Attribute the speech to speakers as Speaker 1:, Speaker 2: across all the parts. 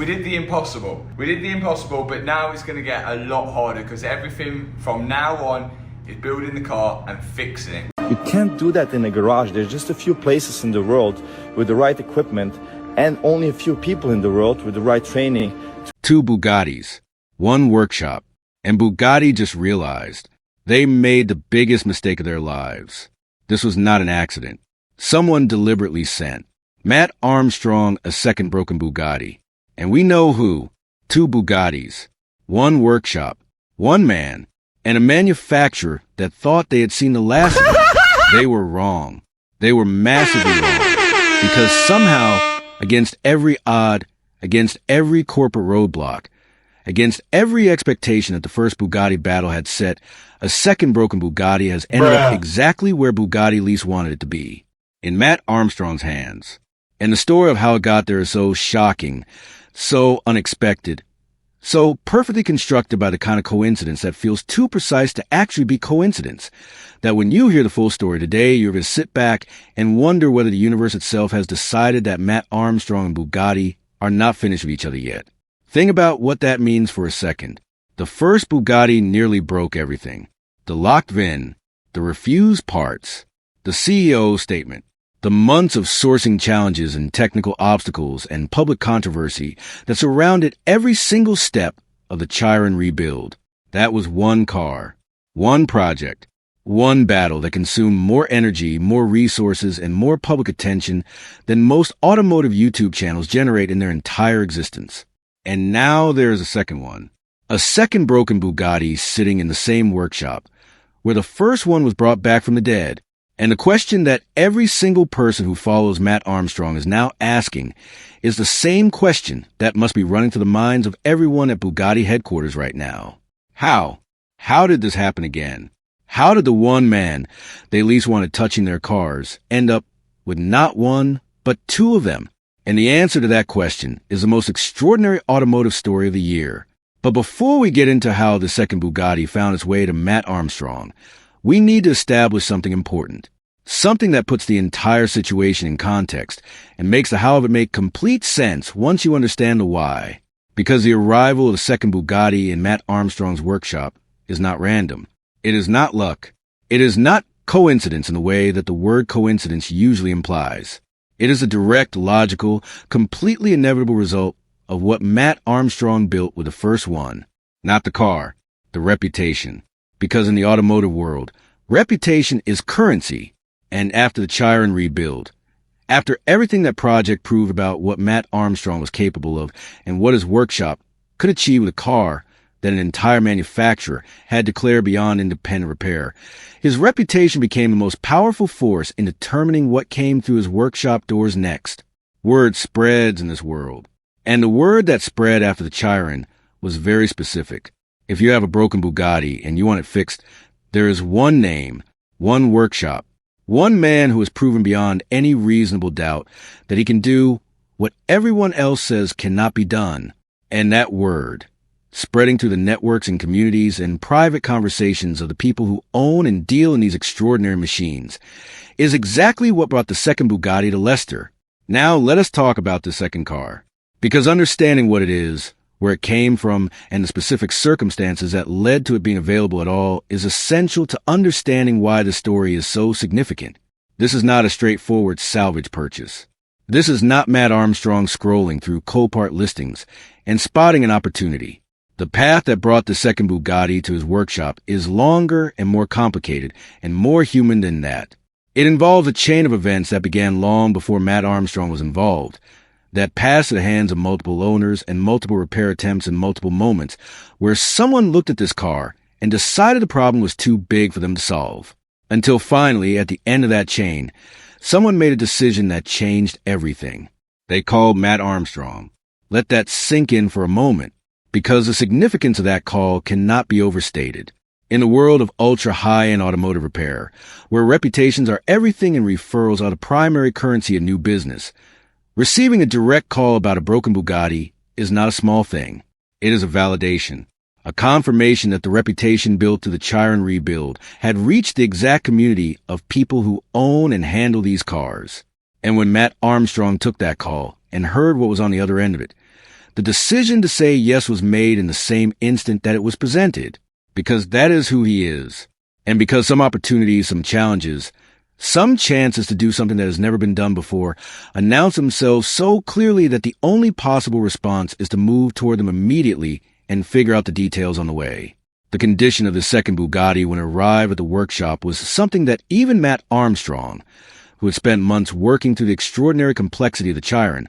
Speaker 1: We did the impossible. We did the impossible, but now it's going to get a lot harder because everything from now on is building the car and fixing it.
Speaker 2: You can't do that in a garage. There's just a few places in the world with the right equipment and only a few people in the world with the right training.
Speaker 3: Two Bugattis, one workshop, and Bugatti just realized they made the biggest mistake of their lives. This was not an accident. Someone deliberately sent Mat Armstrong a second broken Bugatti. And we know who. Two Bugattis, one workshop, one man, and a manufacturer that thought they had seen the last of it. They were wrong. They were massively wrong. Because somehow, against every odd, against every corporate roadblock, against every expectation that the first Bugatti battle had set, a second broken Bugatti has ended up exactly where Bugatti least wanted it to be, in Mat Armstrong's hands. And the story of how it got there is so shocking, so unexpected, so perfectly constructed by the kind of coincidence that feels too precise to actually be coincidence, that when you hear the full story today, you're going to sit back and wonder whether the universe itself has decided that Mat Armstrong and Bugatti are not finished with each other yet. Think about what that means for a second. The first Bugatti nearly broke everything. The locked VIN, the refused parts, the CEO statement, the months of sourcing challenges and technical obstacles and public controversy that surrounded every single step of the Chiron rebuild. That was one car, one project, one battle that consumed more energy, more resources, and more public attention than most automotive YouTube channels generate in their entire existence. And now there is a second one. A second broken Bugatti sitting in the same workshop, where the first one was brought back from the dead. And the question that every single person who follows Mat Armstrong is now asking is the same question that must be running to the minds of everyone at Bugatti headquarters right now. How? How did this happen again? How did the one man they least wanted touching their cars end up with not one, but two of them? And the answer to that question is the most extraordinary automotive story of the year. But before we get into how the second Bugatti found its way to Mat Armstrong, we need to establish something important, something that puts the entire situation in context and makes the how of it make complete sense once you understand the why. Because the arrival of the second Bugatti in Mat Armstrong's workshop is not random. It is not luck. It is not coincidence in the way that the word coincidence usually implies. It is a direct, logical, completely inevitable result of what Mat Armstrong built with the first one. Not the car, the reputation. Because in the automotive world, reputation is currency. And after the Chiron rebuild, after everything that project proved about what Mat Armstrong was capable of and what his workshop could achieve with a car that an entire manufacturer had declared beyond independent repair, his reputation became the most powerful force in determining what came through his workshop doors next. Word spreads in this world. And the word that spread after the Chiron was very specific. If you have a broken Bugatti and you want it fixed, there is one name, one workshop, one man who has proven beyond any reasonable doubt that he can do what everyone else says cannot be done. And that word, spreading through the networks and communities and private conversations of the people who own and deal in these extraordinary machines, is exactly what brought the second Bugatti to Leicester. Now let us talk about the second car. Because understanding what it is, where it came from, and the specific circumstances that led to it being available at all is essential to understanding why the story is so significant. This is not a straightforward salvage purchase. This is not Mat Armstrong scrolling through Copart listings and spotting an opportunity. The path that brought the second Bugatti to his workshop is longer and more complicated and more human than that. It involves a chain of events that began long before Mat Armstrong was involved, that passed to the hands of multiple owners and multiple repair attempts in multiple moments, where someone looked at this car and decided the problem was too big for them to solve. Until finally, at the end of that chain, someone made a decision that changed everything. They called Mat Armstrong. Let that sink in for a moment, because the significance of that call cannot be overstated. In the world of ultra-high-end automotive repair, where reputations are everything and referrals are the primary currency of new business, receiving a direct call about a broken Bugatti is not a small thing. It is a validation, a confirmation that the reputation built to the Chiron rebuild had reached the exact community of people who own and handle these cars. And when Mat Armstrong took that call and heard what was on the other end of it, The decision to say yes was made in the same instant that it was presented, because that is who he is. And because some opportunities, some challenges, some chances to do something that has never been done before announce themselves so clearly that the only possible response is to move toward them immediately and figure out the details on the way. The condition of the second Bugatti when it arrived at the workshop was something that even Mat Armstrong, who had spent months working through the extraordinary complexity of the Chiron,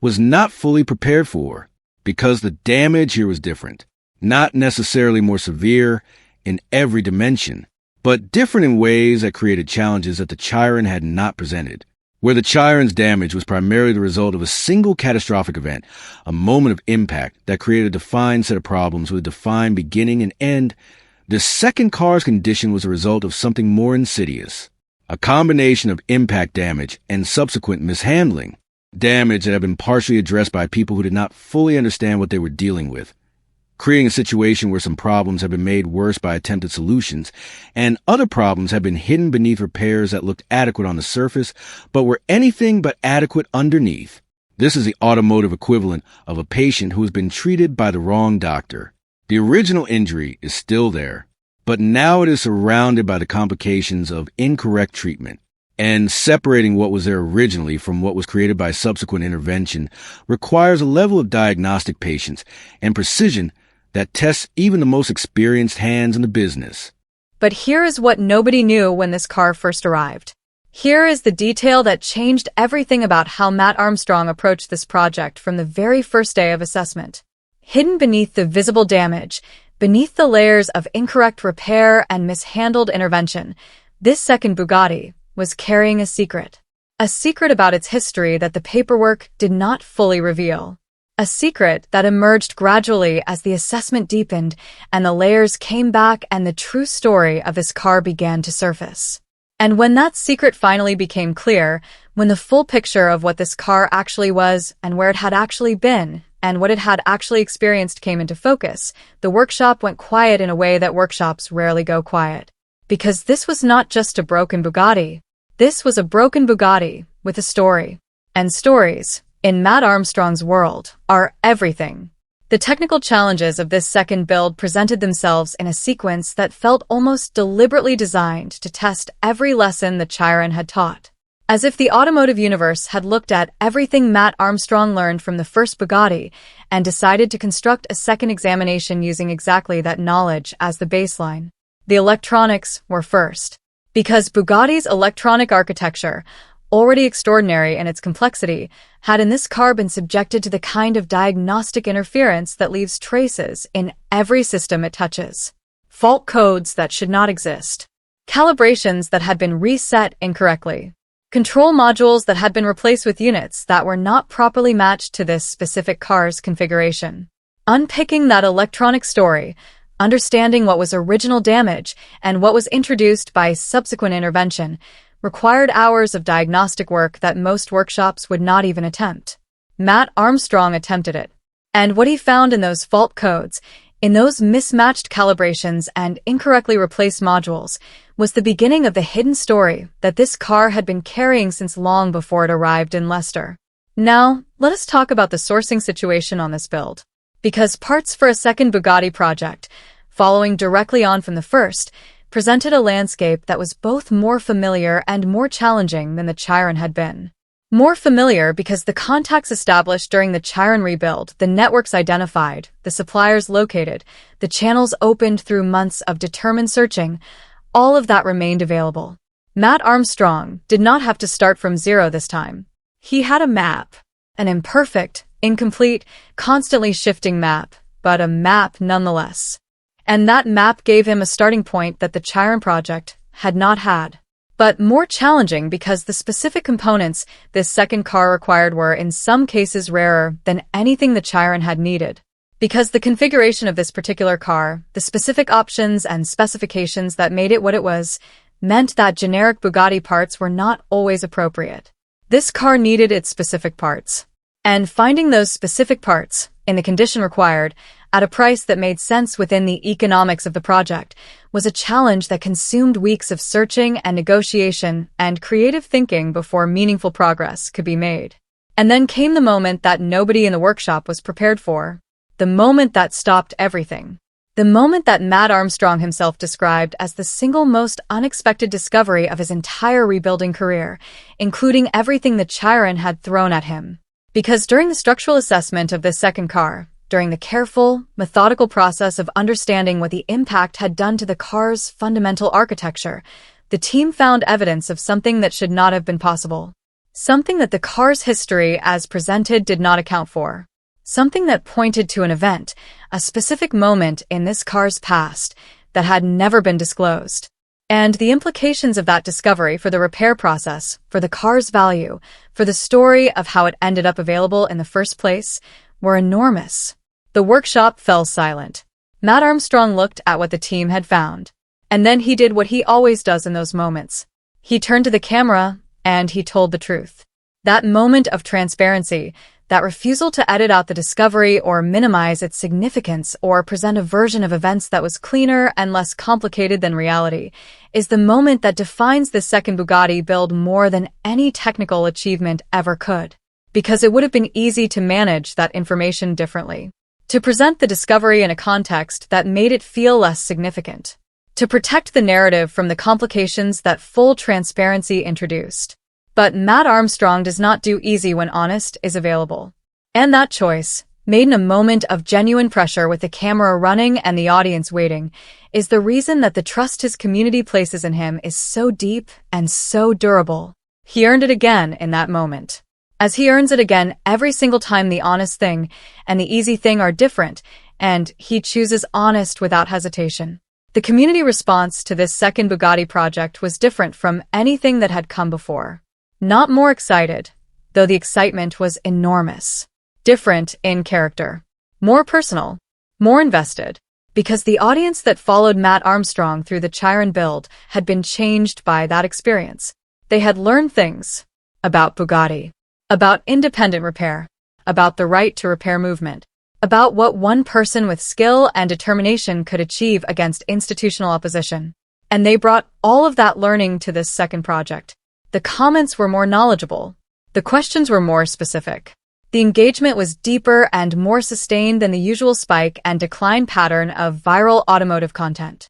Speaker 3: was not fully prepared for, because the damage here was different. Not necessarily more severe in every dimension, but different in ways that created challenges that the Chiron had not presented. Where the Chiron's damage was primarily the result of a single catastrophic event, a moment of impact that created a defined set of problems with a defined beginning and end, the second car's condition was a result of something more insidious. A combination of impact damage and subsequent mishandling. Damage that had been partially addressed by people who did not fully understand what they were dealing with, creating a situation where some problems have been made worse by attempted solutions, and other problems have been hidden beneath repairs that looked adequate on the surface, but were anything but adequate underneath. This is the automotive equivalent of a patient who has been treated by the wrong doctor. The original injury is still there, but now it is surrounded by the complications of incorrect treatment. And separating what was there originally from what was created by subsequent intervention requires a level of diagnostic patience and precision that tests even the most experienced hands in the business.
Speaker 4: But here is what nobody knew when this car first arrived. Here is the detail that changed everything about how Mat Armstrong approached this project from the very first day of assessment. Hidden beneath the visible damage, beneath the layers of incorrect repair and mishandled intervention, this second Bugatti was carrying a secret about its history that the paperwork did not fully reveal. A secret that emerged gradually as the assessment deepened and the layers came back and the true story of this car began to surface. And when that secret finally became clear, when the full picture of what this car actually was and where it had actually been and what it had actually experienced came into focus, the workshop went quiet in a way that workshops rarely go quiet. Because this was not just a broken Bugatti. This was a broken Bugatti with a story. And stories, in Mat Armstrong's world, are everything. The technical challenges of this second build presented themselves in a sequence that felt almost deliberately designed to test every lesson the Chiron had taught. As if the automotive universe had looked at everything Mat Armstrong learned from the first Bugatti and decided to construct a second examination using exactly that knowledge as the baseline. The electronics were first. Because Bugatti's electronic architecture, already extraordinary in its complexity, had in this car been subjected to the kind of diagnostic interference that leaves traces in every system it touches. Fault codes that should not exist. Calibrations that had been reset incorrectly. Control modules that had been replaced with units that were not properly matched to this specific car's configuration. Unpicking that electronic story, understanding what was original damage and what was introduced by subsequent intervention, required hours of diagnostic work that most workshops would not even attempt. Mat Armstrong attempted it. And what he found in those fault codes, in those mismatched calibrations and incorrectly replaced modules, was the beginning of the hidden story that this car had been carrying since long before it arrived in Leicester. Now, let us talk about the sourcing situation on this build. Because parts for a second Bugatti project, following directly on from the first, presented a landscape that was both more familiar and more challenging than the Chiron had been. More familiar because the contacts established during the Chiron rebuild, the networks identified, the suppliers located, the channels opened through months of determined searching, all of that remained available. Mat Armstrong did not have to start from zero this time. He had a map, an imperfect, incomplete, constantly shifting map, but a map nonetheless. And that map gave him a starting point that the Chiron project had not had. But more challenging because the specific components this second car required were in some cases rarer than anything the Chiron had needed. Because the configuration of this particular car, the specific options and specifications that made it what it was, meant that generic Bugatti parts were not always appropriate. This car needed its specific parts. And finding those specific parts, in the condition required, at a price that made sense within the economics of the project, was a challenge that consumed weeks of searching and negotiation and creative thinking before meaningful progress could be made. And then came the moment that nobody in the workshop was prepared for. The moment that stopped everything. The moment that Mat Armstrong himself described as the single most unexpected discovery of his entire rebuilding career, including everything the Chiron had thrown at him. Because during the structural assessment of this second car, during the careful, methodical process of understanding what the impact had done to the car's fundamental architecture, the team found evidence of something that should not have been possible. Something that the car's history as presented did not account for. Something that pointed to an event, a specific moment in this car's past that had never been disclosed. And the implications of that discovery for the repair process, for the car's value, for the story of how it ended up available in the first place, were enormous. The workshop fell silent. Mat Armstrong looked at what the team had found. And then he did what he always does in those moments. He turned to the camera, and he told the truth. That moment of transparency, that refusal to edit out the discovery or minimize its significance or present a version of events that was cleaner and less complicated than reality, is the moment that defines the second Bugatti build more than any technical achievement ever could. Because it would have been easy to manage that information differently. To present the discovery in a context that made it feel less significant. To protect the narrative from the complications that full transparency introduced. But Mat Armstrong does not do easy when honest is available. And that choice, made in a moment of genuine pressure with the camera running and the audience waiting, is the reason that the trust his community places in him is so deep and so durable. He earned it again in that moment. As he earns it again every single time the honest thing and the easy thing are different, and he chooses honest without hesitation. The community response to this second Bugatti project was different from anything that had come before. Not more excited, though the excitement was enormous. Different in character. More personal. More invested. Because the audience that followed Mat Armstrong through the Chiron build had been changed by that experience. They had learned things. About Bugatti. About independent repair. About the right to repair movement. About what one person with skill and determination could achieve against institutional opposition. And they brought all of that learning to this second project. The comments were more knowledgeable. The questions were more specific. The engagement was deeper and more sustained than the usual spike and decline pattern of viral automotive content.